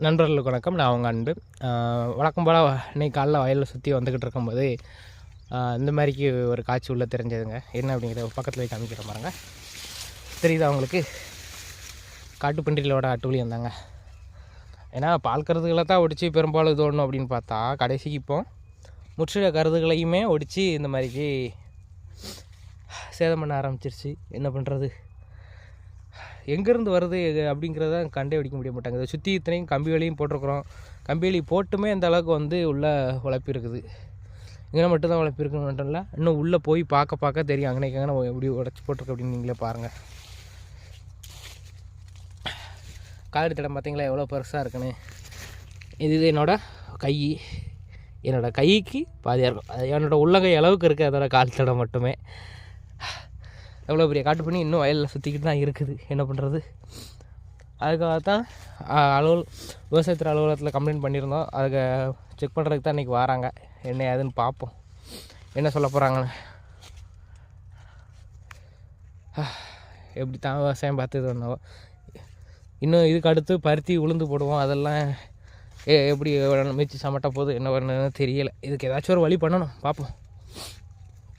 நண்பர்களுக்கு வணக்கம். நான் அவங்க அன்பு. வழக்கம் போல் இன்றைக்கி காலைல வயலில் சுற்றி வந்துக்கிட்டு இருக்கும்போது இந்த மாதிரிக்கு ஒரு காட்சி உள்ளே தெரிஞ்சதுங்க. என்ன அப்படிங்கிற பக்கத்தில் போய் காமிக்கிற பாருங்க. தெரியுதா அவங்களுக்கு? காட்டுப்பன்றிகளோட அட்டூழியம் தாங்க. ஏன்னா பால் கருதுகளை தான் ஒடிச்சு பெரும்பாலும் இது ஒன்றும் அப்படின்னு பார்த்தா கடைசிக்கு இப்போ முற்றிட கருதுகளையுமே ஒடிச்சு இந்த மாதிரிக்கு சேதம் பண்ண ஆரம்பிச்சிருச்சு. என்ன பண்ணுறது? எங்கேருந்து வருது அப்படிங்கிறத கண்டே பிடிக்க முடிய மாட்டாங்க. இதை சுற்றி இத்தனையும் கம்பி வேலியும் போட்டிருக்குறோம். கம்பி வேலி போட்டுமே இந்த அளவுக்கு வந்து உள்ளே உழைப்பு இருக்குது. இங்கே மட்டும்தான் உழைப்பு இருக்குன்னு மட்டும் இல்லை, இன்னும் உள்ளே போய் பார்க்க தெரியும். அங்கனைக்காங்க எப்படி உடச்சி போட்டிருக்கு அப்படின்னு நீங்களே பாருங்கள். காலடி தடம் பார்த்தீங்களா எவ்வளோ பெருசாக இருக்குன்னு. இது என்னோடய கைக்கு பாதியாக இருக்கும். அது என்னோடய உள்ளங்கை அளவுக்கு இருக்குது அதோட கால் தடம் மட்டுமே. எவ்வளோ பெரிய காட்டு பண்ணி இன்னும் வயலில் சுற்றிக்கிட்டு தான் இருக்குது. என்ன பண்ணுறது? அதுக்காக தான் விவசாயத்துறை அலுவலகத்தில் கம்ப்ளைண்ட் பண்ணியிருந்தோம். அதுக்கு செக் பண்ணுறதுக்கு தான் இன்றைக்கி வராங்க. என்ன ஏதுன்னு பார்ப்போம், என்ன சொல்ல போகிறாங்கன்னு. எப்படி தான் விவசாயம் பார்த்து வந்தோம். இன்னும் இதுக்கு அடுத்து பருத்தி உளுந்து போடுவோம். அதெல்லாம் எப்படி மிச்சி சமட்ட போகுது என்ன பண்ணணுன்னு தெரியலை. இதுக்கு ஏதாச்சும் ஒரு வழி பண்ணணும், பார்ப்போம்.